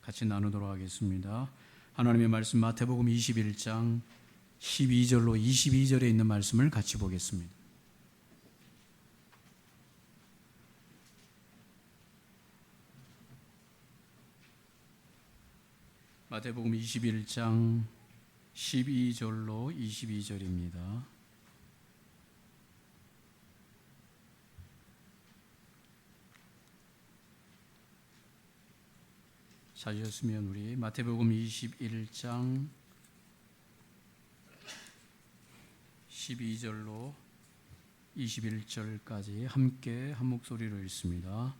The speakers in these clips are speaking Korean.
같이 나누도록 하겠습니다. 하나님의 말씀 마태복음 21장 12절로 22절에 있는 말씀을 같이 보겠습니다. 마태복음 21장 12절로 22절입니다. 찾으셨으면 우리 마태복음 21장 12절로 21절까지 함께 한 목소리로 읽습니다.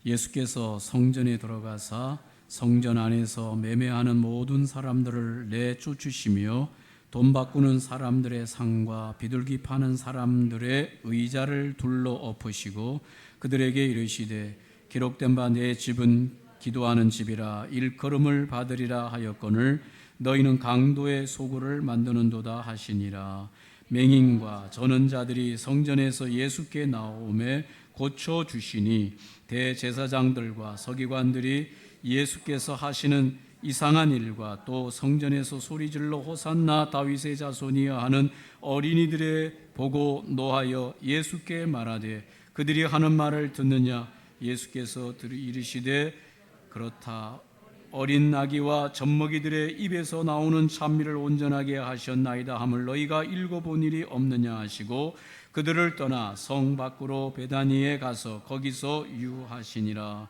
예수께서 성전에 들어가사 성전 안에서 매매하는 모든 사람들을 내쫓으시며 돈 바꾸는 사람들의 상과 비둘기 파는 사람들의 의자를 둘러 엎으시고 그들에게 이르시되 기록된 바 내 집은 기도하는 집이라 일컬음을 받으리라 하였거늘 너희는 강도의 소굴을 만드는도다 하시니라. 맹인과 전언자들이 성전에서 예수께 나오매 고쳐주시니 대제사장들과 서기관들이 예수께서 하시는 이상한 일과 또 성전에서 소리질러 호산나 다윗의 자손이여 하는 어린이들의 보고 노하여 예수께 말하되 그들이 하는 말을 듣느냐. 예수께서 이르시되 그렇다. 어린 나귀와 젖먹이들의 입에서 나오는 찬미를 온전하게 하셨나이다 함을 너희가 읽어본 일이 없느냐 하시고 그들을 떠나 성 밖으로 베다니에 가서 거기서 유하시니라.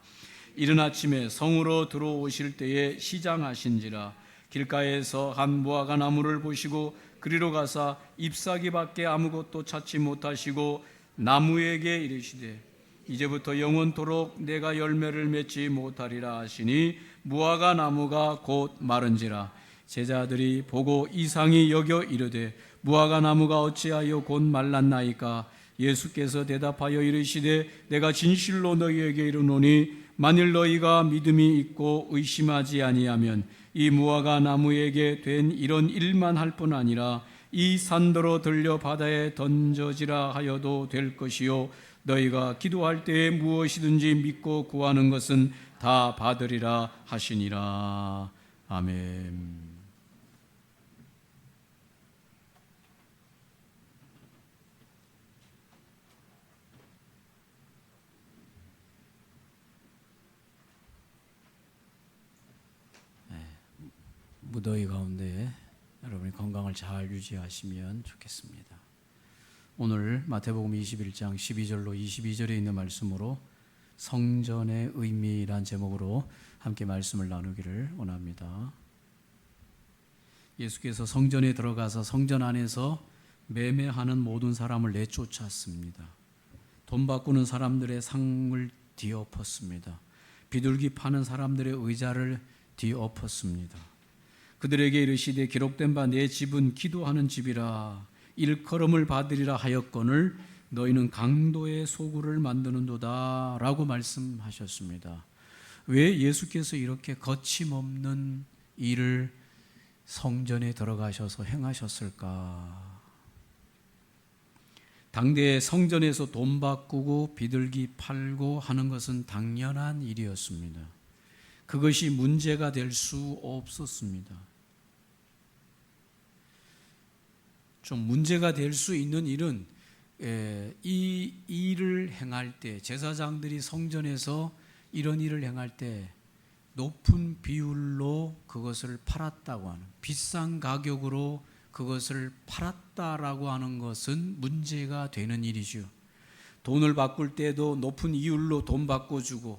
이른 아침에 성으로 들어오실 때에 시장하신지라. 길가에서 한 무화과 나무를 보시고 그리로 가사 잎사귀밖에 아무것도 찾지 못하시고 나무에게 이르시되 이제부터 영원토록 내가 열매를 맺지 못하리라 하시니 무화과 나무가 곧 마른지라. 제자들이 보고 이상히 여겨 이르되 무화과 나무가 어찌하여 곧 말랐나이까. 예수께서 대답하여 이르시되 내가 진실로 너희에게 이르노니 만일 너희가 믿음이 있고 의심하지 아니하면 이 무화과 나무에게 된 이런 일만 할 뿐 아니라 이 산더러 들려 바다에 던져지라 하여도 될 것이요 너희가 기도할 때에 무엇이든지 믿고 구하는 것은 다 받으리라 하시니라. 아멘. 무더위 가운데 여러분이 건강을 잘 유지하시면 좋겠습니다. 오늘 마태복음 21장 12절로 22절에 있는 말씀으로 성전의 의미란 제목으로 함께 말씀을 나누기를 원합니다. 예수께서 성전에 들어가서 성전 안에서 매매하는 모든 사람을 내쫓았습니다. 돈 바꾸는 사람들의 상을 뒤엎었습니다. 비둘기 파는 사람들의 의자를 뒤엎었습니다. 그들에게 이르시되 기록된 바 내 집은 기도하는 집이라 일컬음을 받으리라 하였거늘 너희는 강도의 소굴을 만드는도다 라고 말씀하셨습니다. 왜 예수께서 이렇게 거침없는 일을 성전에 들어가셔서 행하셨을까? 당대의 성전에서 돈 바꾸고 비둘기 팔고 하는 것은 당연한 일이었습니다. 그것이 문제가 될 수 없었습니다. 좀 문제가 될 수 있는 일은 이 일을 행할 때 제사장들이 성전에서 이런 일을 행할 때 높은 비율로 그것을 팔았다고 하는, 비싼 가격으로 그것을 팔았다라고 하는 것은 문제가 되는 일이죠. 돈을 바꿀 때도 높은 이율로 돈 바꿔주고,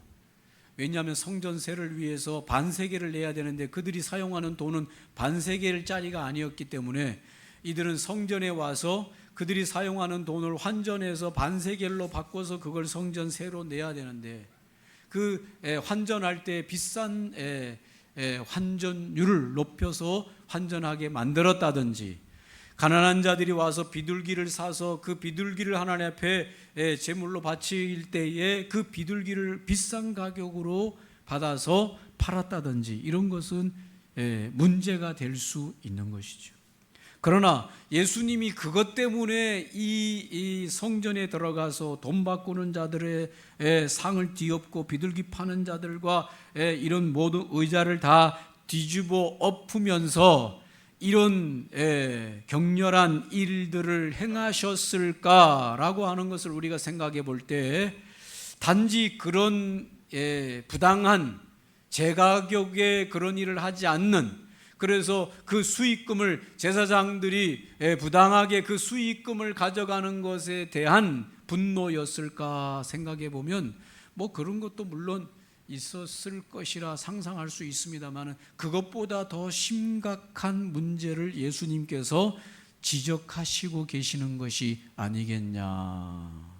왜냐하면 성전세를 위해서 반세겔을 내야 되는데 그들이 사용하는 돈은 반세겔짜리가 아니었기 때문에 이들은 성전에 와서 그들이 사용하는 돈을 환전해서 반세겔로 바꿔서 그걸 성전세로 내야 되는데 그 환전할 때 비싼 환전율을 높여서 환전하게 만들었다든지, 가난한 자들이 와서 비둘기를 사서 그 비둘기를 하나님 앞에 제물로 바칠 때에 그 비둘기를 비싼 가격으로 받아서 팔았다든지 이런 것은 문제가 될 수 있는 것이죠. 그러나 예수님이 그것 때문에 이 성전에 들어가서 돈 바꾸는 자들의 상을 뒤엎고 비둘기 파는 자들과 이런 모든 의자를 다 뒤집어 엎으면서 이런 격렬한 일들을 행하셨을까라고 하는 것을 우리가 생각해 볼 때, 단지 그런 부당한 제가격의 그런 일을 하지 않는, 그래서 그 수익금을 제사장들이 부당하게 그 수익금을 가져가는 것에 대한 분노였을까 생각해 보면 뭐 그런 것도 물론 있었을 것이라 상상할 수 있습니다만, 그것보다 더 심각한 문제를 예수님께서 지적하시고 계시는 것이 아니겠냐.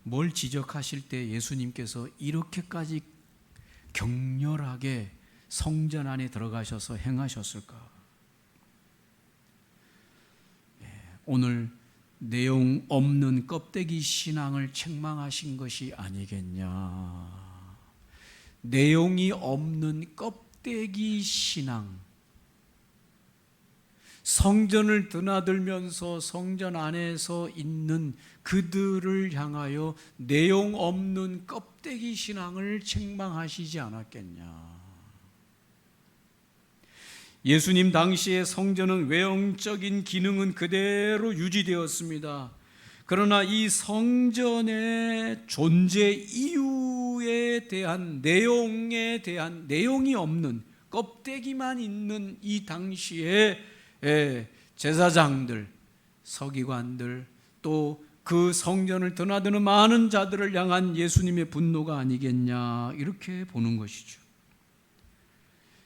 뭘 지적하실 때 예수님께서 이렇게까지 격렬하게 성전 안에 들어가셔서 행하셨을까? 오늘 내용 없는 껍데기 신앙을 책망하신 것이 아니겠냐. 내용이 없는 껍데기 신앙, 성전을 드나들면서 성전 안에서 있는 그들을 향하여 내용 없는 껍데기 신앙을 책망하시지 않았겠냐. 예수님 당시의 성전은 외형적인 기능은 그대로 유지되었습니다. 그러나 이 성전의 존재 이유에 대한 내용이 없는 껍데기만 있는 이 당시에 제사장들, 서기관들, 또 그 성전을 드나드는 많은 자들을 향한 예수님의 분노가 아니겠냐, 이렇게 보는 것이죠.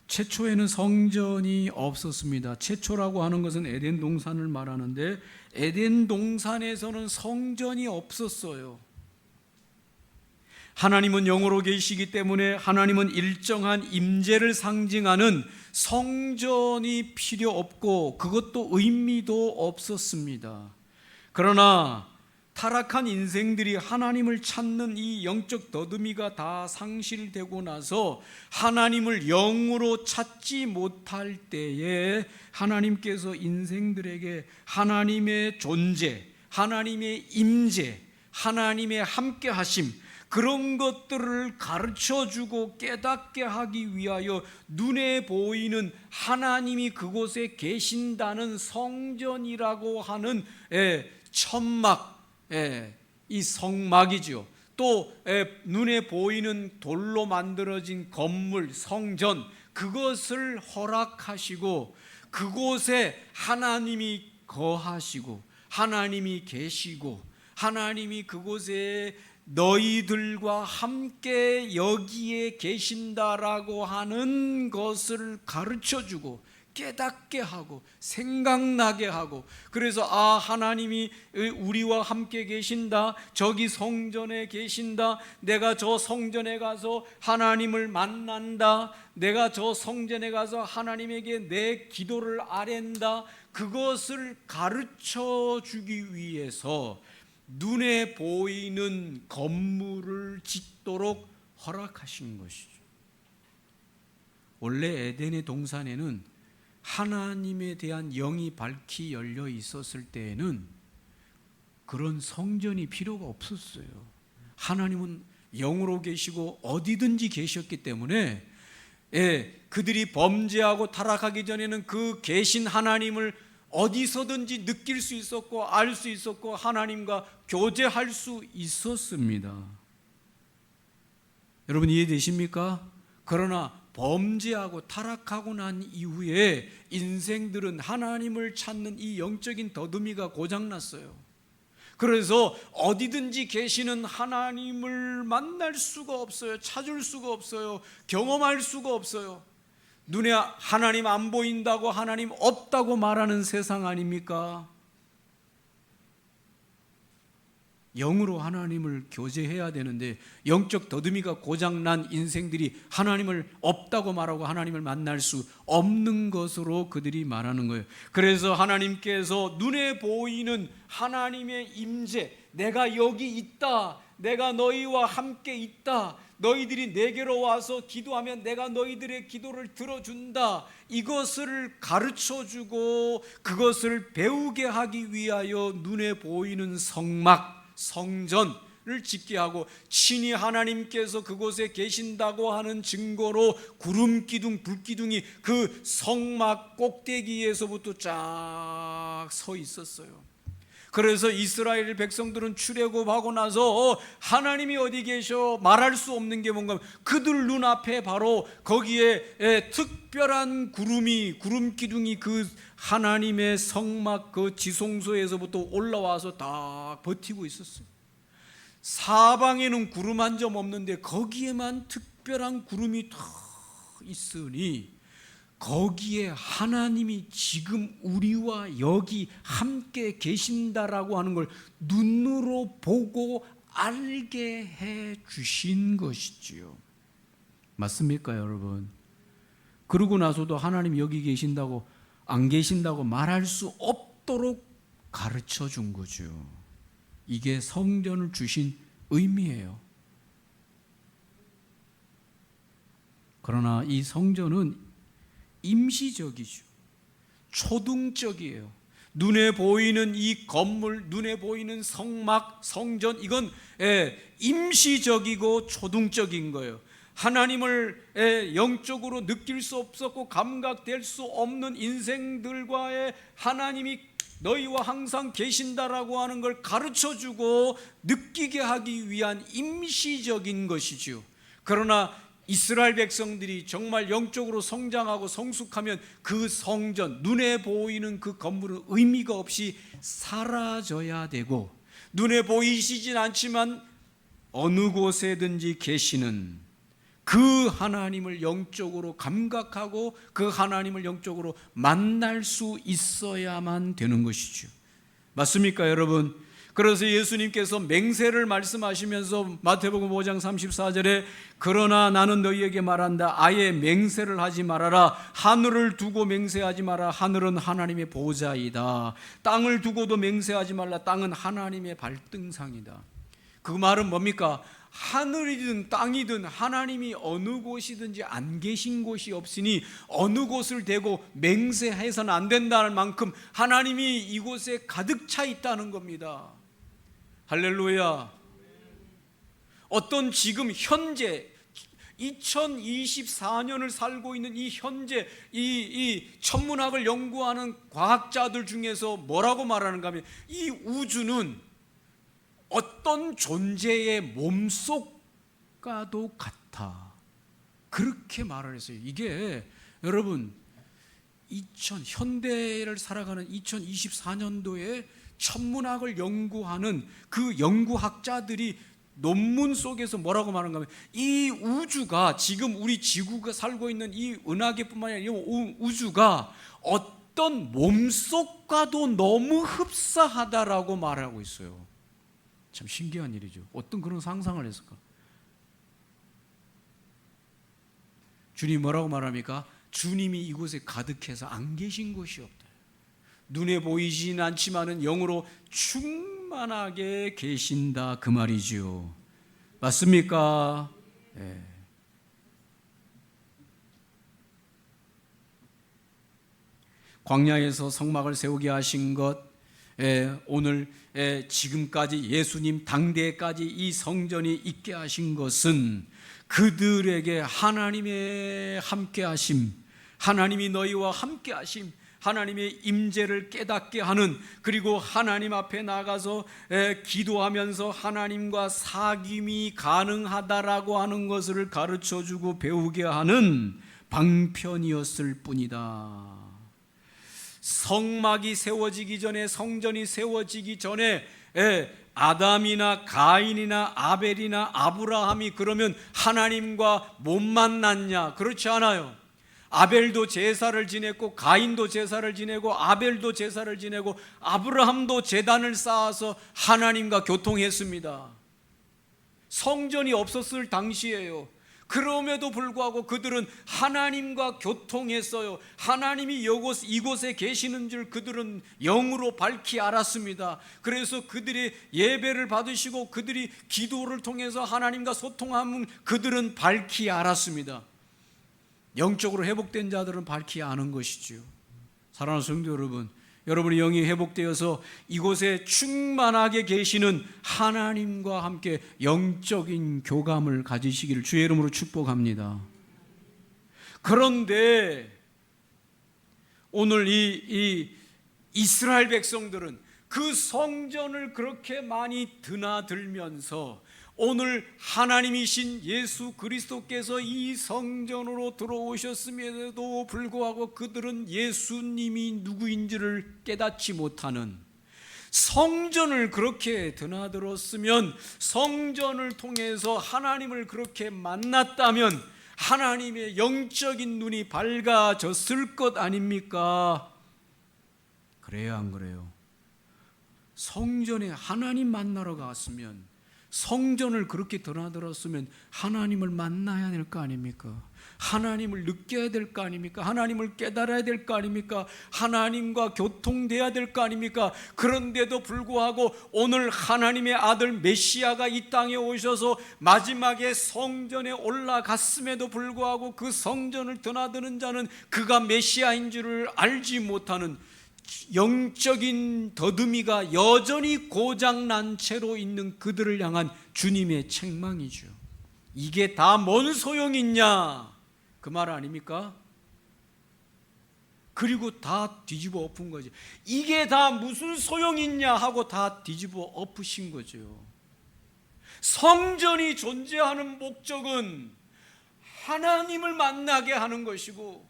최초에는 성전이 없었습니다. 최초라고 하는 것은 에덴 동산을 말하는데, 에덴 동산에서는 성전이 없었어요. 하나님은 영으로 계시기 때문에 하나님은 일정한 임재를 상징하는 성전이 필요 없고 그것도 의미도 없었습니다. 그러나 타락한 인생들이 하나님을 찾는 이 영적 더듬이가 다 상실되고 나서 하나님을 영으로 찾지 못할 때에 하나님께서 인생들에게 하나님의 존재, 하나님의 임재, 하나님의 함께하심, 그런 것들을 가르쳐주고 깨닫게 하기 위하여 눈에 보이는 하나님이 그곳에 계신다는 성전이라고 하는 천막, 이 성막이지요. 또 눈에 보이는 돌로 만들어진 건물, 성전, 그것을 허락하시고 그곳에 하나님이 거하시고 하나님이 계시고 하나님이 그곳에 너희들과 함께 여기에 계신다라고 하는 것을 가르쳐주고 깨닫게 하고 생각나게 하고, 그래서 하나님이 우리와 함께 계신다, 저기 성전에 계신다, 내가 저 성전에 가서 하나님을 만난다, 내가 저 성전에 가서 하나님에게 내 기도를 아랜다, 그것을 가르쳐 주기 위해서 눈에 보이는 건물을 짓도록 허락하신 것이죠. 원래 에덴의 동산에는 하나님에 대한 영이 밝히 열려 있었을 때에는 그런 성전이 필요가 없었어요. 하나님은 영으로 계시고 어디든지 계셨기 때문에 그들이 범죄하고 타락하기 전에는 그 계신 하나님을 어디서든지 느낄 수 있었고 알 수 있었고 하나님과 교제할 수 있었습니다. 여러분 이해되십니까? 그러나 범죄하고 타락하고 난 이후에 인생들은 하나님을 찾는 이 영적인 더듬이가 고장났어요. 그래서 어디든지 계시는 하나님을 만날 수가 없어요. 찾을 수가 없어요. 경험할 수가 없어요. 눈에 하나님 안 보인다고 하나님 없다고 말하는 세상 아닙니까? 영으로 하나님을 교제해야 되는데 영적 더듬이가 고장난 인생들이 하나님을 없다고 말하고 하나님을 만날 수 없는 것으로 그들이 말하는 거예요. 그래서 하나님께서 눈에 보이는 하나님의 임재, 내가 여기 있다, 내가 너희와 함께 있다, 너희들이 내게로 와서 기도하면 내가 너희들의 기도를 들어준다, 이것을 가르쳐주고 그것을 배우게 하기 위하여 눈에 보이는 성막, 성전을 짓게 하고, 친히 하나님께서 그곳에 계신다고 하는 증거로 구름기둥, 불기둥이 그 성막 꼭대기에서부터 쫙 서 있었어요. 그래서 이스라엘 백성들은 출애굽하고 나서 하나님이 어디 계셔 말할 수 없는 게 뭔가, 그들 눈앞에 바로 거기에 특별한 구름 기둥이 그 하나님의 성막 그 지성소에서부터 올라와서 딱 버티고 있었어요. 사방에는 구름 한 점 없는데 거기에만 특별한 구름이 딱 있으니, 거기에 하나님이 지금 우리와 여기 함께 계신다라고 하는 걸 눈으로 보고 알게 해 주신 것이지요. 맞습니까, 여러분? 그러고 나서도 하나님 여기 계신다고, 안 계신다고 말할 수 없도록 가르쳐 준 거죠. 이게 성전을 주신 의미예요. 그러나 이 성전은 임시적이죠. 초등적이에요. 눈에 보이는 이 건물, 눈에 보이는 성막, 성전, 이건 임시적이고 초등적인 거예요. 하나님을 영적으로 느낄 수 없었고 감각될 수 없는 인생들과의 하나님이 너희와 항상 계신다라고 하는 걸 가르쳐주고 느끼게 하기 위한 임시적인 것이죠. 그러나 이스라엘 백성들이 정말 영적으로 성장하고 성숙하면 그 성전, 눈에 보이는 그 건물은 의미가 없이 사라져야 되고, 눈에 보이시진 않지만 어느 곳에든지 계시는 그 하나님을 영적으로 감각하고 그 하나님을 영적으로 만날 수 있어야만 되는 것이죠. 맞습니까, 여러분? 그래서 예수님께서 맹세를 말씀하시면서 마태복음 5장 34절에 그러나 나는 너희에게 말한다, 아예 맹세를 하지 말아라. 하늘을 두고 맹세하지 마라. 하늘은 하나님의 보좌이다. 땅을 두고도 맹세하지 말라. 땅은 하나님의 발등상이다. 그 말은 뭡니까? 하늘이든 땅이든 하나님이 어느 곳이든지 안 계신 곳이 없으니 어느 곳을 대고 맹세해서는 안 된다는 만큼 하나님이 이곳에 가득 차 있다는 겁니다. 할렐루야. 어떤 지금 현재 2024년을 살고 있는 이 현재 이 천문학을 연구하는 과학자들 중에서 뭐라고 말하는가 하면, 이 우주는 어떤 존재의 몸속과도 같아, 그렇게 말을 했어요. 이게 여러분 현대를 살아가는 2024년도에 천문학을 연구하는 그 연구학자들이 논문 속에서 뭐라고 말하는가 하면, 이 우주가 지금 우리 지구가 살고 있는 이 은하계뿐만 아니라 이 우주가 어떤 몸속과도 너무 흡사하다라고 말하고 있어요. 참 신기한 일이죠. 어떤 그런 상상을 했을까? 주님이 뭐라고 말합니까? 주님이 이곳에 가득해서 안 계신 곳이 없다. 눈에 보이진 않지만은 영으로 충만하게 계신다, 그 말이지요. 맞습니까? 네. 광야에서 성막을 세우게 하신 것, 오늘 지금까지 예수님 당대까지 이 성전이 있게 하신 것은 그들에게 하나님의 함께하심, 하나님이 너희와 함께하심, 하나님의 임재를 깨닫게 하는, 그리고 하나님 앞에 나가서 기도하면서 하나님과 사귐이 가능하다라고 하는 것을 가르쳐주고 배우게 하는 방편이었을 뿐이다. 성막이 세워지기 전에, 성전이 세워지기 전에 아담이나 가인이나 아벨이나 아브라함이 그러면 하나님과 못 만났냐? 그렇지 않아요. 아벨도 제사를 지냈고 가인도 제사를 지내고 아벨도 제사를 지내고 아브라함도 제단을 쌓아서 하나님과 교통했습니다. 성전이 없었을 당시에요. 그럼에도 불구하고 그들은 하나님과 교통했어요. 하나님이 이곳에 계시는 줄 그들은 영으로 밝히 알았습니다. 그래서 그들이 예배를 받으시고 그들이 기도를 통해서 하나님과 소통하면 그들은 밝히 알았습니다. 영적으로 회복된 자들은 밝히 아는 것이지요. 사랑하는 성도 여러분, 여러분의 영이 회복되어서 이곳에 충만하게 계시는 하나님과 함께 영적인 교감을 가지시기를 주의 이름으로 축복합니다. 그런데 오늘 이 이스라엘 백성들은 그 성전을 그렇게 많이 드나들면서 오늘 하나님이신 예수 그리스도께서 이 성전으로 들어오셨음에도 불구하고 그들은 예수님이 누구인지를 깨닫지 못하는, 성전을 그렇게 드나들었으면, 성전을 통해서 하나님을 그렇게 만났다면 하나님의 영적인 눈이 밝아졌을 것 아닙니까? 그래요, 안 그래요? 성전에 하나님 만나러 갔으면, 성전을 그렇게 드나들었으면 하나님을 만나야 될 거 아닙니까? 하나님을 느껴야 될 거 아닙니까? 하나님을 깨달아야 될 거 아닙니까? 하나님과 교통돼야 될 거 아닙니까? 그런데도 불구하고 오늘 하나님의 아들 메시아가 이 땅에 오셔서 마지막에 성전에 올라갔음에도 불구하고 그 성전을 드나드는 자는 그가 메시아인 줄을 알지 못하는 영적인 더듬이가 여전히 고장난 채로 있는 그들을 향한 주님의 책망이죠. 이게 다 뭔 소용이 있냐, 그 말 아닙니까? 그리고 다 뒤집어 엎은 거죠. 이게 다 무슨 소용이 있냐 하고 다 뒤집어 엎으신 거죠. 성전이 존재하는 목적은 하나님을 만나게 하는 것이고,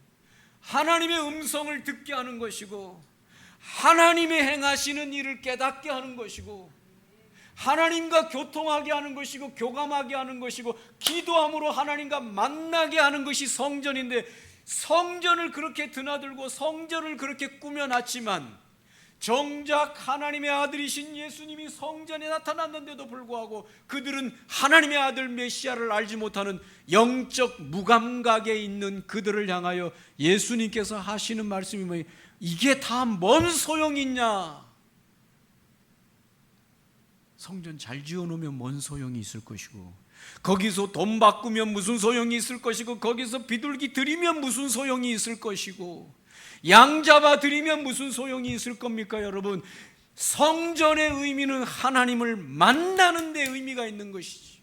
하나님의 음성을 듣게 하는 것이고, 하나님의 행하시는 일을 깨닫게 하는 것이고, 하나님과 교통하게 하는 것이고, 교감하게 하는 것이고, 기도함으로 하나님과 만나게 하는 것이 성전인데, 성전을 그렇게 드나들고 성전을 그렇게 꾸며놨지만 정작 하나님의 아들이신 예수님이 성전에 나타났는데도 불구하고 그들은 하나님의 아들 메시아를 알지 못하는 영적 무감각에 있는 그들을 향하여 예수님께서 하시는 말씀이 뭐예요? 이게 다 뭔 소용이 있냐? 성전 잘 지어놓으면 뭔 소용이 있을 것이고, 거기서 돈 바꾸면 무슨 소용이 있을 것이고, 거기서 비둘기 드리면 무슨 소용이 있을 것이고, 양 잡아 드리면 무슨 소용이 있을 겁니까? 여러분, 성전의 의미는 하나님을 만나는 데 의미가 있는 것이지,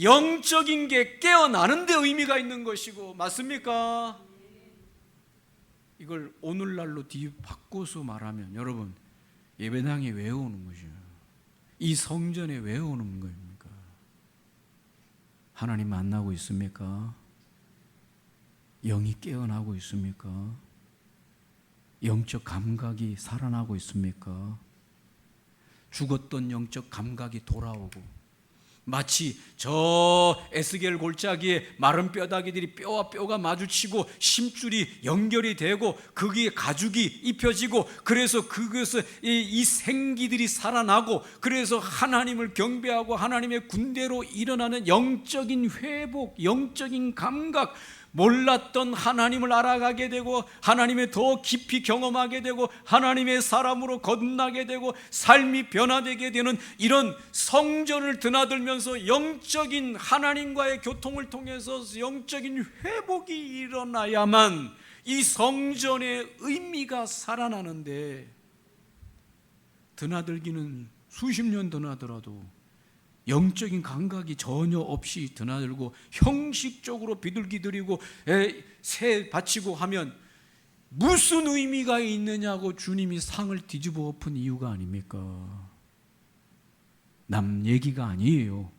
영적인 게 깨어나는 데 의미가 있는 것이고, 맞습니까? 이걸 오늘날로 바꿔서 말하면 여러분, 예배당에 왜 오는 거죠? 이 성전에 왜 오는 겁니까? 하나님 만나고 있습니까? 영이 깨어나고 있습니까? 영적 감각이 살아나고 있습니까? 죽었던 영적 감각이 돌아오고, 마치 저 에스겔 골짜기에 마른 뼈다귀들이 뼈와 뼈가 마주치고 심줄이 연결이 되고 거기에 가죽이 입혀지고, 그래서 그것에 이 생기들이 살아나고, 그래서 하나님을 경배하고 하나님의 군대로 일어나는 영적인 회복, 영적인 감각, 몰랐던 하나님을 알아가게 되고 하나님의 더 깊이 경험하게 되고 하나님의 사람으로 거듭나게 되고 삶이 변화되게 되는 이런 성전을 드나들면서 영적인 하나님과의 교통을 통해서 영적인 회복이 일어나야만 이 성전의 의미가 살아나는데, 드나들기는 수십 년 드나들어도 영적인 감각이 전혀 없이 드나들고 형식적으로 비둘기 드리고 새 바치고 하면 무슨 의미가 있느냐고 주님이 상을 뒤집어 엎은 이유가 아닙니까? 남 얘기가 아니에요.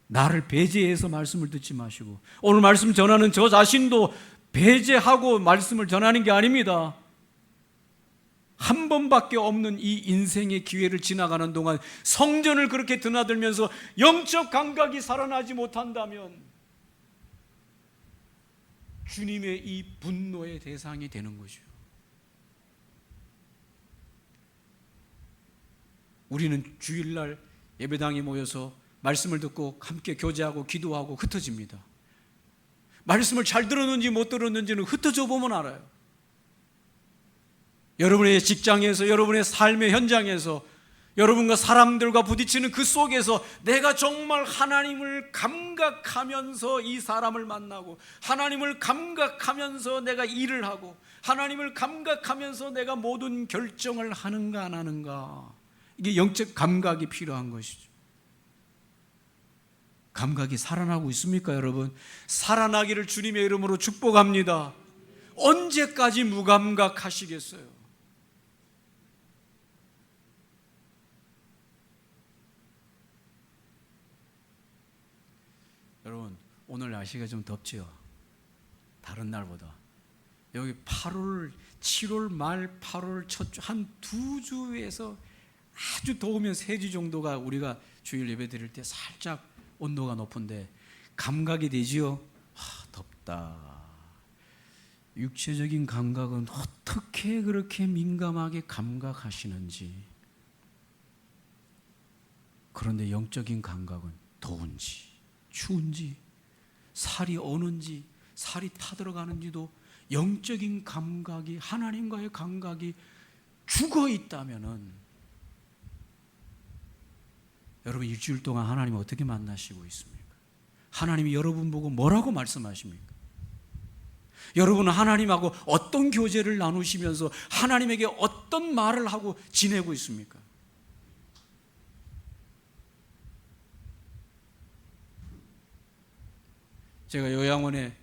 나를 배제해서 말씀을 듣지 마시고, 오늘 말씀 전하는 저 자신도 배제하고 말씀을 전하는 게 아닙니다. 한 번밖에 없는 이 인생의 기회를 지나가는 동안 성전을 그렇게 드나들면서 영적 감각이 살아나지 못한다면 주님의 이 분노의 대상이 되는 거죠. 우리는 주일날 예배당에 모여서 말씀을 듣고 함께 교제하고 기도하고 흩어집니다. 말씀을 잘 들었는지 못 들었는지는 흩어져 보면 알아요. 여러분의 직장에서, 여러분의 삶의 현장에서, 여러분과 사람들과 부딪히는 그 속에서 내가 정말 하나님을 감각하면서 이 사람을 만나고, 하나님을 감각하면서 내가 일을 하고, 하나님을 감각하면서 내가 모든 결정을 하는가 안 하는가, 이게 영적 감각이 필요한 것이죠. 감각이 살아나고 있습니까, 여러분? 살아나기를 주님의 이름으로 축복합니다. 언제까지 무감각하시겠어요? 여러분, 오늘 날씨가 좀 덥지요? 다른 날보다. 여기 8월, 7월 말, 8월 첫 주, 한 2주에서 아주 더우면 3주 정도가 우리가 주일 예배 드릴 때 살짝 온도가 높은데 감각이 되지요? 덥다. 육체적인 감각은 어떻게 그렇게 민감하게 감각하시는지. 그런데 영적인 감각은 더운지 추운지 살이 오는지 살이 타들어가는지도 영적인 감각이, 하나님과의 감각이 죽어 있다면은 여러분 일주일 동안 하나님 어떻게 만나시고 있습니까? 하나님이 여러분 보고 뭐라고 말씀하십니까? 여러분은 하나님하고 어떤 교제를 나누시면서 하나님에게 어떤 말을 하고 지내고 있습니까? 제가 요양원에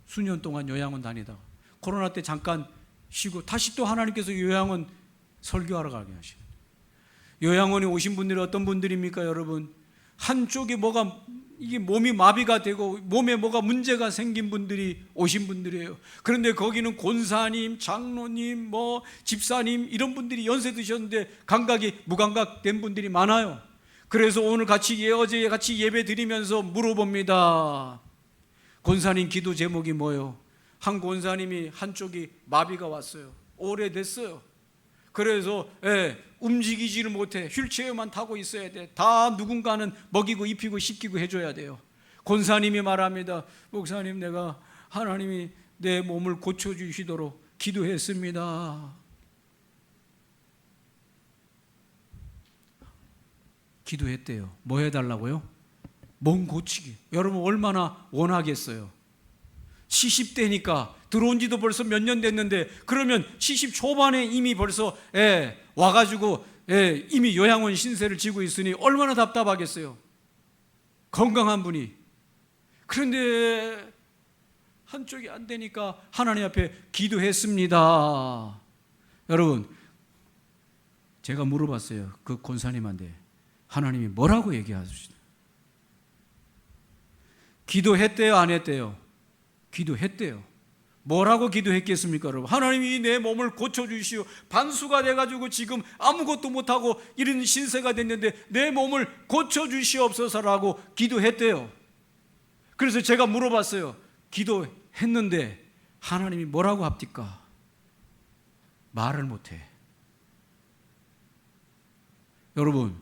수년 동안 요양원 다니다가 코로나 때 잠깐 쉬고 다시 또 하나님께서 요양원 설교하러 가게 하시는, 요양원에 오신 분들이 어떤 분들입니까, 여러분? 한쪽에 뭐가, 이게 몸이 마비가 되고 몸에 뭐가 문제가 생긴 분들이 오신 분들이에요. 그런데 거기는 권사님, 장로님, 집사님 이런 분들이 연세 드셨는데 감각이 무감각된 분들이 많아요. 그래서 오늘 어제 같이 예배 드리면서 물어봅니다. 권사님 기도 제목이 뭐예요? 한 권사님이 한쪽이 마비가 왔어요. 오래됐어요. 그래서 움직이지를 못해. 휠체어만 타고 있어야 돼. 다 누군가는 먹이고 입히고 씻기고 해줘야 돼요. 권사님이 말합니다. 목사님, 내가 하나님이 내 몸을 고쳐주시도록 기도했습니다. 기도했대요. 뭐 해달라고요? 몸 고치기. 여러분 얼마나 원하겠어요? 70대니까 들어온 지도 벌써 몇 년 됐는데, 그러면 70 초반에 이미 벌써 와가지고 이미 요양원 신세를 지고 있으니 얼마나 답답하겠어요? 건강한 분이. 그런데 한쪽이 안 되니까 하나님 앞에 기도했습니다. 여러분, 제가 물어봤어요. 그 권사님한테 하나님이 뭐라고 얘기하시나요? 기도했대요, 안 했대요? 기도했대요. 뭐라고 기도했겠습니까, 여러분? 하나님이 내 몸을 고쳐주시오. 반수가 돼가지고 지금 아무것도 못하고 이런 신세가 됐는데 내 몸을 고쳐주시옵소서라고 기도했대요. 그래서 제가 물어봤어요. 기도했는데 하나님이 뭐라고 합니까? 말을 못해. 여러분,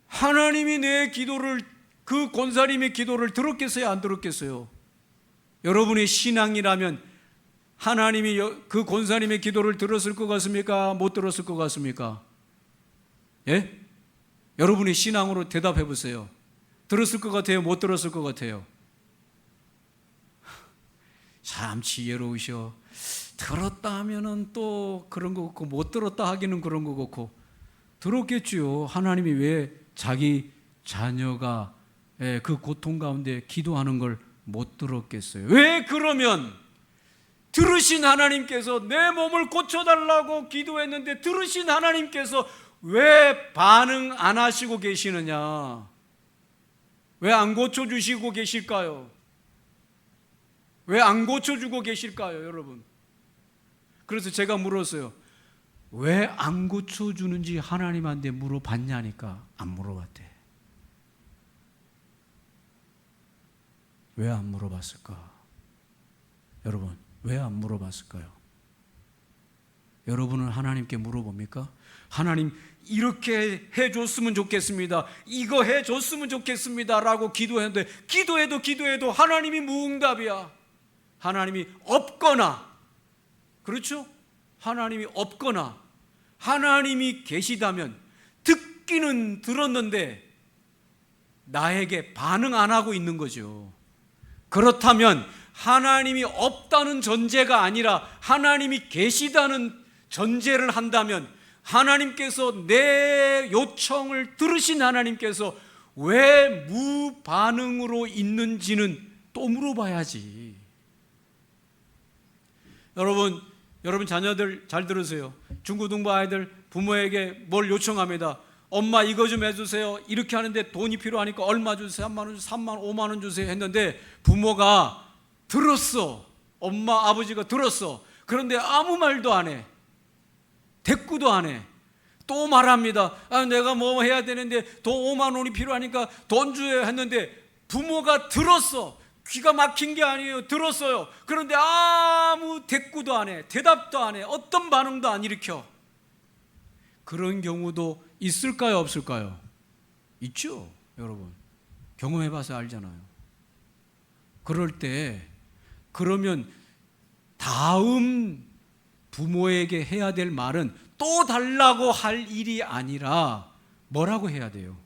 하나님이 내 기도를, 그 권사님의 기도를 들었겠어요, 안 들었겠어요? 여러분의 신앙이라면 하나님이 그 권사님의 기도를 들었을 것 같습니까? 못 들었을 것 같습니까? 예? 여러분의 신앙으로 대답해 보세요. 들었을 것 같아요? 못 들었을 것 같아요? 참 지혜로우셔. 들었다 하면은 또 그런 거 같고, 못 들었다 하기는 그런 거 같고. 들었겠지요. 하나님이 왜 자기 자녀가 그 고통 가운데 기도하는 걸 못 들었겠어요? 왜 그러면 들으신 하나님께서 내 몸을 고쳐달라고 기도했는데 들으신 하나님께서 왜 반응 안 하시고 계시느냐? 왜 안 고쳐주시고 계실까요? 왜 안 고쳐주고 계실까요, 여러분? 그래서 제가 물었어요. 왜 안 고쳐주는지 하나님한테 물어봤냐니까 안 물어봤대. 왜 안 물어봤을까? 여러분, 왜 안 물어봤을까요? 여러분은 하나님께 물어봅니까? 하나님, 이렇게 해줬으면 좋겠습니다, 이거 해줬으면 좋겠습니다 라고 기도했는데 기도해도 하나님이 무응답이야. 하나님이 없거나, 그렇죠? 하나님이 없거나 하나님이 계시다면 듣기는 들었는데 나에게 반응 안 하고 있는 거죠. 그렇다면 하나님이 없다는 전제가 아니라 하나님이 계시다는 전제를 한다면 하나님께서 내 요청을 들으신 하나님께서 왜 무반응으로 있는지는 또 물어봐야지. 여러분 자녀들 잘 들으세요. 중고등부 아이들 부모에게 뭘 요청합니다. 엄마 이거 좀 해주세요. 이렇게 하는데 돈이 필요하니까 얼마 주세요? 3만 원, 3만 원, 5만 원 주세요 했는데 부모가 들었어. 엄마 아버지가 들었어. 그런데 아무 말도 안 해. 대꾸도 안 해. 또 말합니다. 내가 뭐 해야 되는데 돈 5만 원이 필요하니까 돈 줘야 했는데 부모가 들었어. 귀가 막힌 게 아니에요. 들었어요. 그런데 아무 대꾸도 안 해. 대답도 안 해. 어떤 반응도 안 일으켜. 그런 경우도 있을까요? 없을까요? 있죠, 여러분. 경험해봐서 알잖아요. 그럴 때 그러면 다음 부모에게 해야 될 말은 또 달라고 할 일이 아니라 뭐라고 해야 돼요?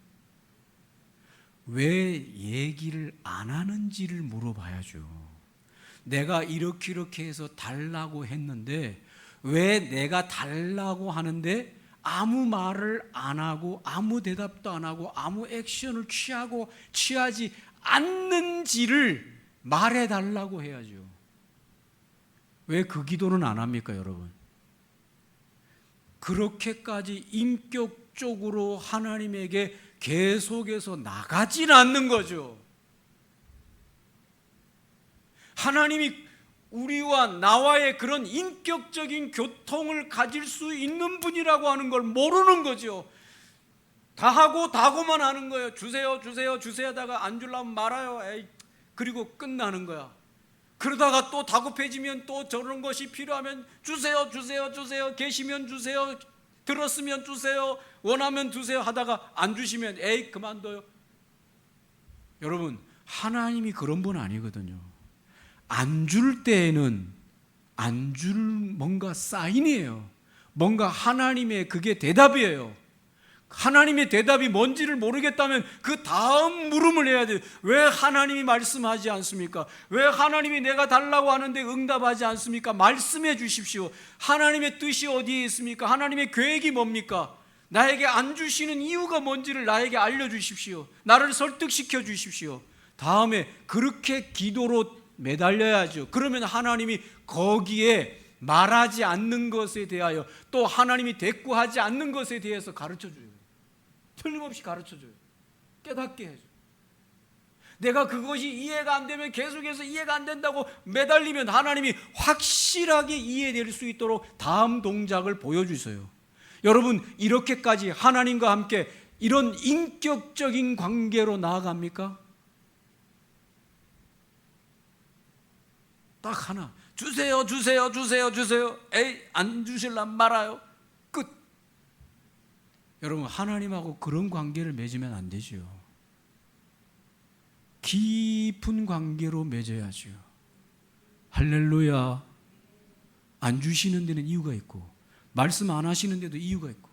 왜 얘기를 안 하는지를 물어봐야죠. 내가 이렇게 해서 달라고 했는데 왜 내가 달라고 하는데 아무 말을 안 하고 아무 대답도 안 하고 아무 액션을 취하지 않는지를 말해달라고 해야죠. 왜 그 기도는 안 합니까, 여러분? 그렇게까지 인격적으로 하나님에게 계속해서 나가질 않는 거죠. 하나님이 우리와 나와의 그런 인격적인 교통을 가질 수 있는 분이라고 하는 걸 모르는 거죠. 다 하고 다고만 하는 거예요. 주세요 하다가 안 주려면 말아요. 그리고 끝나는 거야. 그러다가 또 다급해지면 또 저런 것이 필요하면 주세요. 계시면 주세요. 들었으면 주세요. 원하면 주세요 하다가 안 주시면 그만둬요. 여러분, 하나님이 그런 분 아니거든요. 안 줄 때에는 안 줄 뭔가 사인이에요. 뭔가 하나님의 그게 대답이에요. 하나님의 대답이 뭔지를 모르겠다면 그 다음 물음을 해야 돼요. 왜 하나님이 말씀하지 않습니까? 왜 하나님이 내가 달라고 하는데 응답하지 않습니까? 말씀해 주십시오. 하나님의 뜻이 어디에 있습니까? 하나님의 계획이 뭡니까? 나에게 안 주시는 이유가 뭔지를 나에게 알려주십시오. 나를 설득시켜 주십시오. 다음에 그렇게 기도로 매달려야죠. 그러면 하나님이 거기에 말하지 않는 것에 대하여 또 하나님이 대꾸하지 않는 것에 대해서 가르쳐줘요. 틀림없이 가르쳐줘요. 깨닫게 해줘요. 내가 그것이 이해가 안 되면 계속해서 이해가 안 된다고 매달리면 하나님이 확실하게 이해될 수 있도록 다음 동작을 보여주세요. 여러분, 이렇게까지 하나님과 함께 이런 인격적인 관계로 나아갑니까? 딱 하나, 주세요. 안 주실란 말아요. 끝. 여러분, 하나님하고 그런 관계를 맺으면 안 되죠. 깊은 관계로 맺어야죠. 할렐루야. 안 주시는 데는 이유가 있고 말씀 안 하시는 데도 이유가 있고,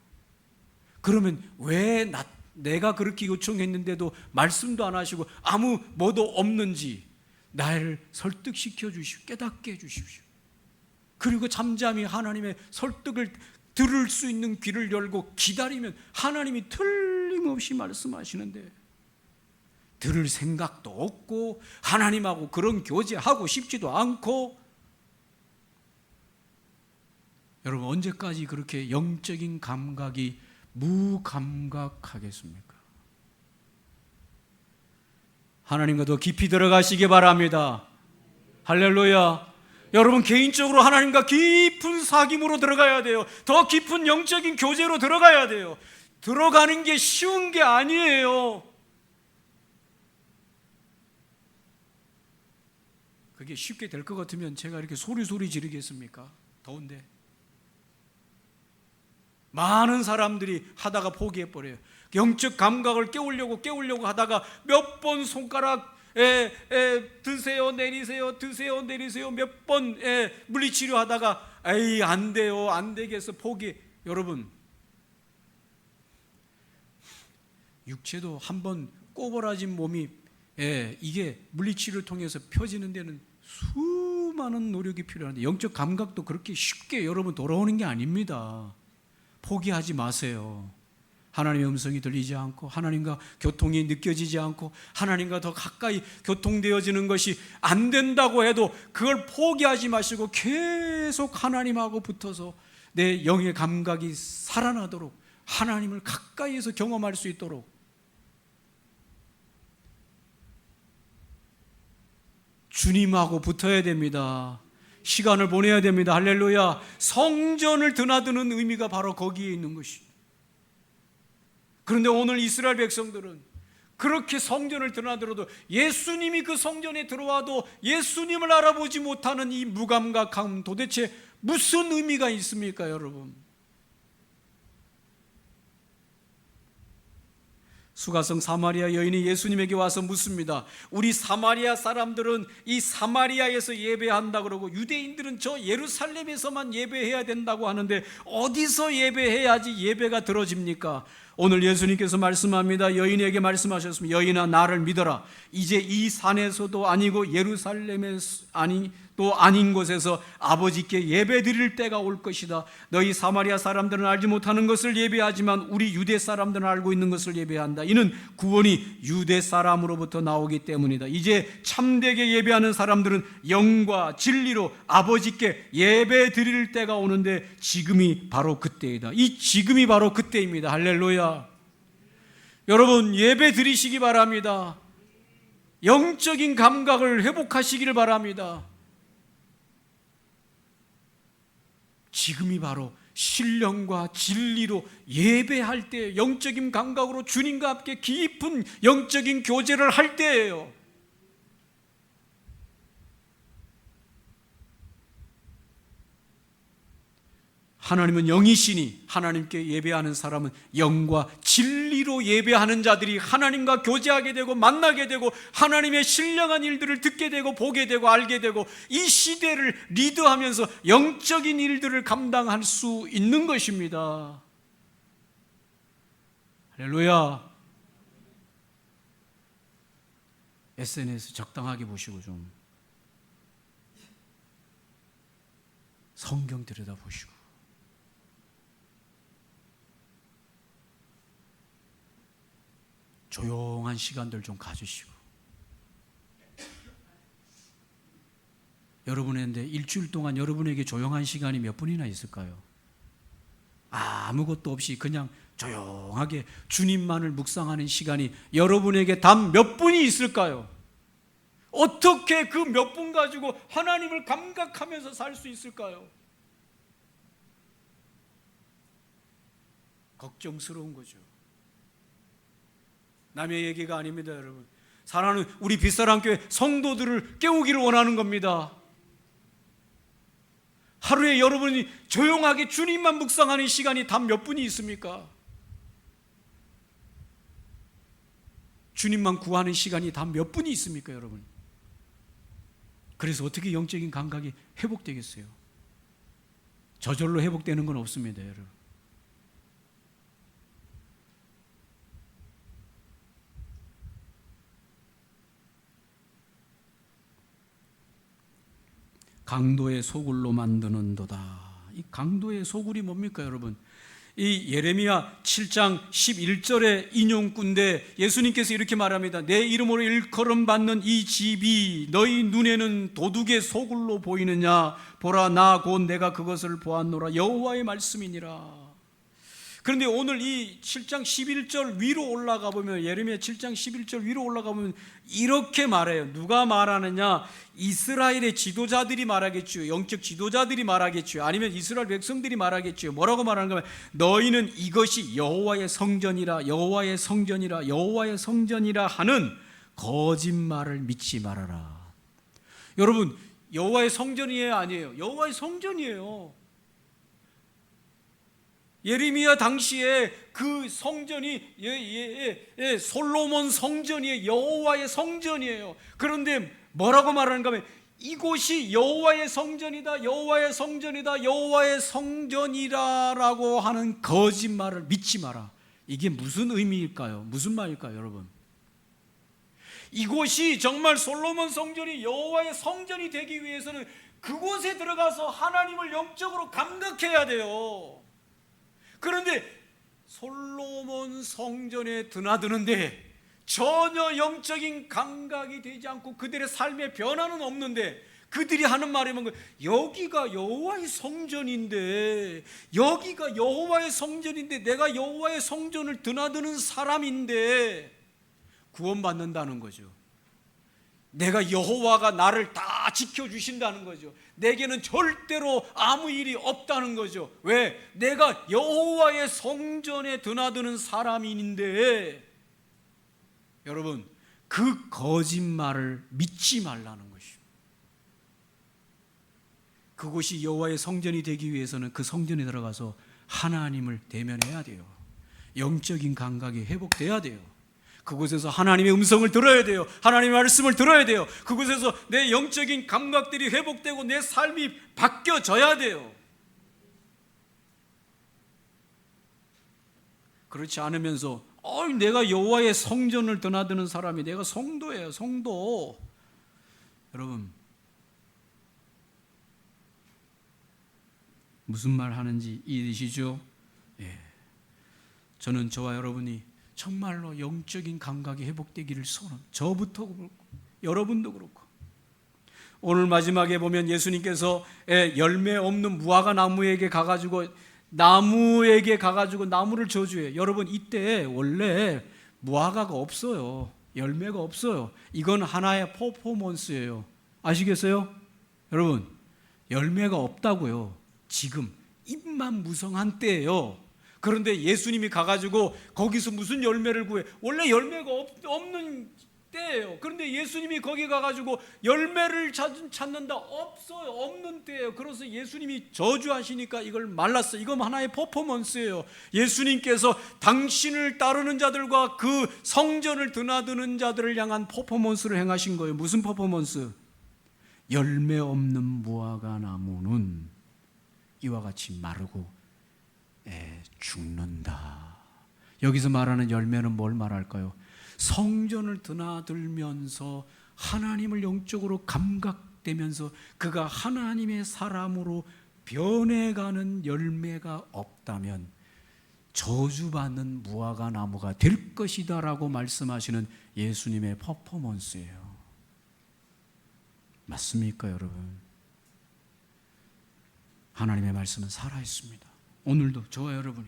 그러면 왜 내가 그렇게 요청했는데도 말씀도 안 하시고 아무 뭐도 없는지 나를 설득시켜 주시고 깨닫게 해주십시오. 그리고 잠잠히 하나님의 설득을 들을 수 있는 귀를 열고 기다리면 하나님이 틀림없이 말씀하시는데 들을 생각도 없고 하나님하고 그런 교제하고 싶지도 않고, 여러분, 언제까지 그렇게 영적인 감각이 무감각하겠습니까? 하나님과 더 깊이 들어가시기 바랍니다. 할렐루야. 여러분, 개인적으로 하나님과 깊은 사귐으로 들어가야 돼요. 더 깊은 영적인 교제로 들어가야 돼요. 들어가는 게 쉬운 게 아니에요. 그게 쉽게 될 것 같으면 제가 이렇게 소리 지르겠습니까? 더운데. 많은 사람들이 하다가 포기해버려요. 영적 감각을 깨우려고 하다가 몇 번 손가락 드세요 내리세요 드세요 내리세요 몇 번 물리치료 하다가 에이 안 돼요 안 되겠어 포기. 여러분, 육체도 한번 꼬부라진 몸이 이게 물리치료를 통해서 펴지는 데는 수많은 노력이 필요한데 영적 감각도 그렇게 쉽게 여러분 돌아오는 게 아닙니다. 포기하지 마세요. 하나님의 음성이 들리지 않고 하나님과 교통이 느껴지지 않고 하나님과 더 가까이 교통되어지는 것이 안 된다고 해도 그걸 포기하지 마시고 계속 하나님하고 붙어서 내 영의 감각이 살아나도록 하나님을 가까이에서 경험할 수 있도록 주님하고 붙어야 됩니다. 시간을 보내야 됩니다. 할렐루야. 성전을 드나드는 의미가 바로 거기에 있는 것입니다. 그런데 오늘 이스라엘 백성들은 그렇게 성전을 드나들어도 예수님이 그 성전에 들어와도 예수님을 알아보지 못하는 이 무감각함, 도대체 무슨 의미가 있습니까, 여러분? 수가성 사마리아 여인이 예수님에게 와서 묻습니다. 우리 사마리아 사람들은 이 사마리아에서 예배한다 그러고 유대인들은 저 예루살렘에서만 예배해야 된다고 하는데 어디서 예배해야지 예배가 들어집니까? 오늘 예수님께서 말씀합니다. 여인에게 말씀하셨습니다. 여인아 나를 믿어라. 이제 이 산에서도 아니고 예루살렘에서 또 아닌 곳에서 아버지께 예배 드릴 때가 올 것이다. 너희 사마리아 사람들은 알지 못하는 것을 예배하지만 우리 유대 사람들은 알고 있는 것을 예배한다. 이는 구원이 유대 사람으로부터 나오기 때문이다. 이제 참되게 예배하는 사람들은 영과 진리로 아버지께 예배 드릴 때가 오는데 지금이 바로 그때이다. 이 지금이 바로 그때입니다. 할렐루야. 여러분 예배 드리시기 바랍니다. 영적인 감각을 회복하시기를 바랍니다. 지금이 바로 신령과 진리로 예배할 때, 영적인 감각으로 주님과 함께 깊은 영적인 교제를 할 때예요. 하나님은 영이시니 하나님께 예배하는 사람은 영과 진리로 예배하는 자들이 하나님과 교제하게 되고 만나게 되고 하나님의 신령한 일들을 듣게 되고 보게 되고 알게 되고 이 시대를 리드하면서 영적인 일들을 감당할 수 있는 것입니다. 할렐루야. SNS 적당하게 보시고 좀 성경 들여다보시고 조용한 시간들 좀 가지시고 여러분인데 일주일 동안 여러분에게 조용한 시간이 몇 분이나 있을까요? 아무것도 없이 그냥 조용하게 주님만을 묵상하는 시간이 여러분에게 단 몇 분이 있을까요? 어떻게 그 몇 분 가지고 하나님을 감각하면서 살 수 있을까요? 걱정스러운 거죠. 남의 얘기가 아닙니다, 여러분. 사랑하는 우리 빛사랑교회 성도들을 깨우기를 원하는 겁니다. 하루에 여러분이 조용하게 주님만 묵상하는 시간이 단 몇 분이 있습니까? 주님만 구하는 시간이 단 몇 분이 있습니까, 여러분? 그래서 어떻게 영적인 감각이 회복되겠어요? 저절로 회복되는 건 없습니다, 여러분. 강도의 소굴로 만드는도다. 이 강도의 소굴이 뭡니까, 여러분? 이 예레미야 7장 11절의 인용꾼데 예수님께서 이렇게 말합니다. 내 이름으로 일컬음 받는 이 집이 너희 눈에는 도둑의 소굴로 보이느냐? 보라, 나 곧 내가 그것을 보았노라. 여호와의 말씀이니라. 그런데 오늘 이 7장 11절 위로 올라가 보면, 예레미야 7장 11절 위로 올라가 보면 이렇게 말해요. 누가 말하느냐? 이스라엘의 지도자들이 말하겠죠. 영적 지도자들이 말하겠죠. 아니면 이스라엘 백성들이 말하겠죠. 뭐라고 말하는가 하면 너희는 이것이 여호와의 성전이라, 여호와의 성전이라, 여호와의 성전이라 하는 거짓말을 믿지 말아라. 여러분, 여호와의 성전이에요, 아니에요? 여호와의 성전이에요. 예레미야 당시에 그 성전이 솔로몬 성전이에요. 여호와의 성전이에요. 그런데 뭐라고 말하는가 하면 이곳이 여호와의 성전이다, 여호와의 성전이다, 여호와의 성전이라라고 하는 거짓말을 믿지 마라. 이게 무슨 의미일까요? 무슨 말일까요, 여러분? 이곳이 정말 솔로몬 성전이 여호와의 성전이 되기 위해서는 그곳에 들어가서 하나님을 영적으로 감각해야 돼요. 그런데 솔로몬 성전에 드나드는데 전혀 영적인 감각이 되지 않고 그들의 삶의 변화는 없는데 그들이 하는 말이 뭔가, 여기가 여호와의 성전인데, 여기가 여호와의 성전인데, 내가 여호와의 성전을 드나드는 사람인데 구원받는다는 거죠. 내가 여호와가 나를 다 지켜주신다는 거죠. 내게는 절대로 아무 일이 없다는 거죠. 왜? 내가 여호와의 성전에 드나드는 사람인데, 여러분, 그 거짓말을 믿지 말라는 것입니다. 그곳이 여호와의 성전이 되기 위해서는 그 성전에 들어가서 하나님을 대면해야 돼요. 영적인 감각이 회복돼야 돼요. 그곳에서 하나님의 음성을 들어야 돼요. 하나님의 말씀을 들어야 돼요. 그곳에서 내 영적인 감각들이 회복되고 내 삶이 바뀌어져야 돼요. 그렇지 않으면서 내가 여호와의 성전을 드나드는 사람이, 내가 성도예요, 성도. 여러분, 무슨 말 하는지 이해되시죠? 예. 저는 저와 여러분이 정말로 영적인 감각이 회복되기를 소원합니다. 저부터 그렇고 여러분도 그렇고. 오늘 마지막에 보면 예수님께서 열매 없는 무화과 나무에게 가가지고 나무를 저주해요. 여러분, 이때 원래 무화과가 없어요. 열매가 없어요. 이건 하나의 퍼포먼스예요. 아시겠어요? 여러분, 열매가 없다고요. 지금 입만 무성한 때예요. 그런데 예수님이 가가지고 거기서 무슨 열매를 구해? 원래 열매가 없는 때예요. 그런데 예수님이 거기 가가지고 열매를 찾는다? 없어요. 없는 때예요. 그래서 예수님이 저주하시니까 이걸 말랐어요. 이건 하나의 퍼포먼스예요. 예수님께서 당신을 따르는 자들과 그 성전을 드나드는 자들을 향한 퍼포먼스를 행하신 거예요. 무슨 퍼포먼스? 열매 없는 무화과 나무는 이와 같이 마르고 죽는다. 여기서 말하는 열매는 뭘 말할까요? 성전을 드나들면서 하나님을 영적으로 감각되면서 그가 하나님의 사람으로 변해가는 열매가 없다면 저주받는 무화과 나무가 될 것이다 라고 말씀하시는 예수님의 퍼포먼스예요. 맞습니까, 여러분? 하나님의 말씀은 살아있습니다. 오늘도 저와 여러분이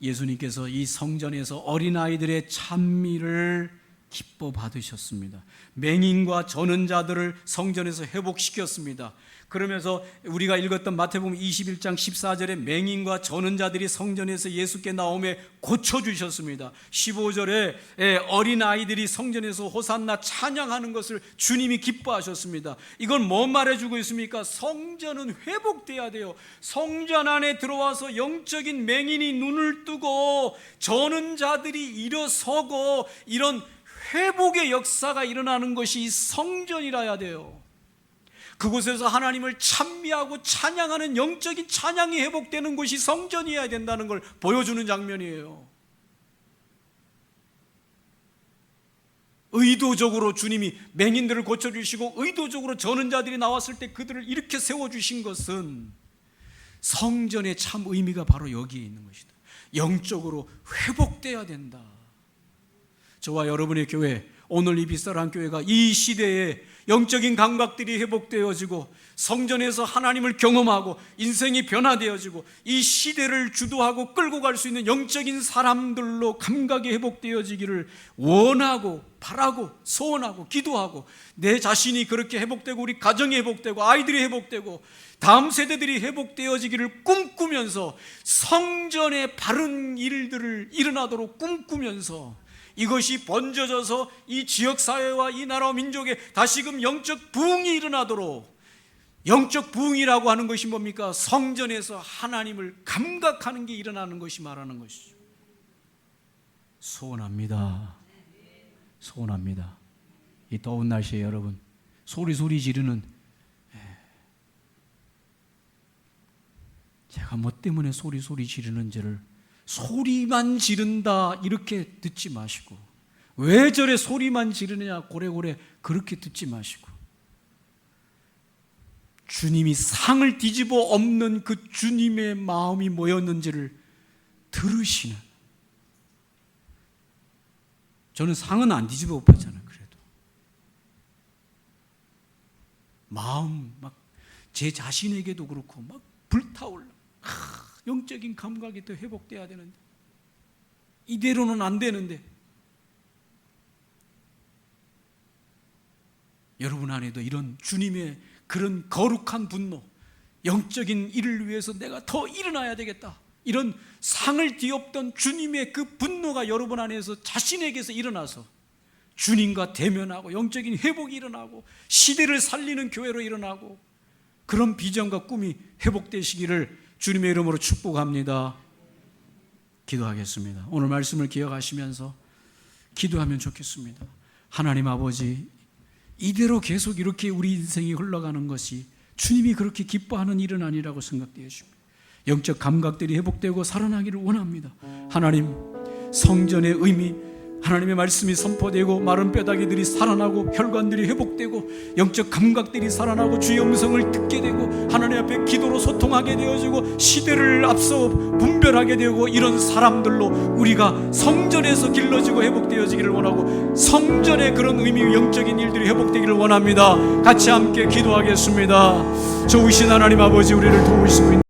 예수님께서 이 성전에서 어린아이들의 찬미를 기뻐 받으셨습니다. 맹인과 저는 자들을 성전에서 회복시켰습니다. 그러면서 우리가 읽었던 마태복음 21장 14절에 맹인과 저는 자들이 성전에서 예수께 나오며 고쳐주셨습니다. 15절에 어린아이들이 성전에서 호산나 찬양하는 것을 주님이 기뻐하셨습니다. 이건 뭐 말해주고 있습니까? 성전은 회복돼야 돼요. 성전 안에 들어와서 영적인 맹인이 눈을 뜨고 저는 자들이 일어서고 이런 회복의 역사가 일어나는 것이 성전이라야 돼요. 그곳에서 하나님을 찬미하고 찬양하는 영적인 찬양이 회복되는 곳이 성전이어야 된다는 걸 보여주는 장면이에요. 의도적으로 주님이 맹인들을 고쳐주시고 의도적으로 저는 자들이 나왔을 때 그들을 이렇게 세워주신 것은 성전의 참 의미가 바로 여기에 있는 것이다. 영적으로 회복돼야 된다. 저와 여러분의 교회, 오늘 이 비쌀한 교회가 이 시대에 영적인 감각들이 회복되어지고 성전에서 하나님을 경험하고 인생이 변화되어지고 이 시대를 주도하고 끌고 갈 수 있는 영적인 사람들로 감각이 회복되어지기를 원하고 바라고 소원하고 기도하고, 내 자신이 그렇게 회복되고 우리 가정이 회복되고 아이들이 회복되고 다음 세대들이 회복되어지기를 꿈꾸면서 성전의 바른 일들을 일어나도록 꿈꾸면서 이것이 번져져서 이 지역사회와 이 나라와 민족에 다시금 영적 부흥이 일어나도록 영적 부흥이라고 하는 것이 뭡니까? 성전에서 하나님을 감각하는 게 일어나는 것이 말하는 것이죠. 소원합니다. 소원합니다. 이 더운 날씨에 여러분 소리 지르는, 제가 뭐 때문에 소리 지르는지를 소리만 지른다 이렇게 듣지 마시고, 왜 저래 소리만 지르느냐 고래고래 그렇게 듣지 마시고, 주님이 상을 뒤집어 엎는 그 주님의 마음이 뭐였는지를 들으시는, 저는 상은 안 뒤집어 엎었잖아요. 그래도 마음 막 제 자신에게도 그렇고 막 불타올라. 영적인 감각이 더 회복돼야 되는데 이대로는 안 되는데, 여러분 안에도 이런 주님의 그런 거룩한 분노, 영적인 일을 위해서 내가 더 일어나야 되겠다, 이런 상을 뒤엎던 주님의 그 분노가 여러분 안에서 자신에게서 일어나서 주님과 대면하고 영적인 회복이 일어나고 시대를 살리는 교회로 일어나고, 그런 비전과 꿈이 회복되시기를 주님의 이름으로 축복합니다. 기도하겠습니다. 오늘 말씀을 기억하시면서 기도하면 좋겠습니다. 하나님 아버지, 이대로 계속 이렇게 우리 인생이 흘러가는 것이 주님이 그렇게 기뻐하는 일은 아니라고 생각되어 주십니다. 영적 감각들이 회복되고 살아나기를 원합니다. 하나님, 성전의 의미, 하나님의 말씀이 선포되고 마른 뼈다귀들이 살아나고 혈관들이 회복되고 영적 감각들이 살아나고 주의 음성을 듣게 되고 하나님 앞에 기도로 소통하게 되어지고 시대를 앞서 분별하게 되고, 이런 사람들로 우리가 성전에서 길러지고 회복되어지기를 원하고, 성전의 그런 의미, 영적인 일들이 회복되기를 원합니다. 같이 함께 기도하겠습니다. 좋으신 하나님 아버지, 우리를 도우시고 있는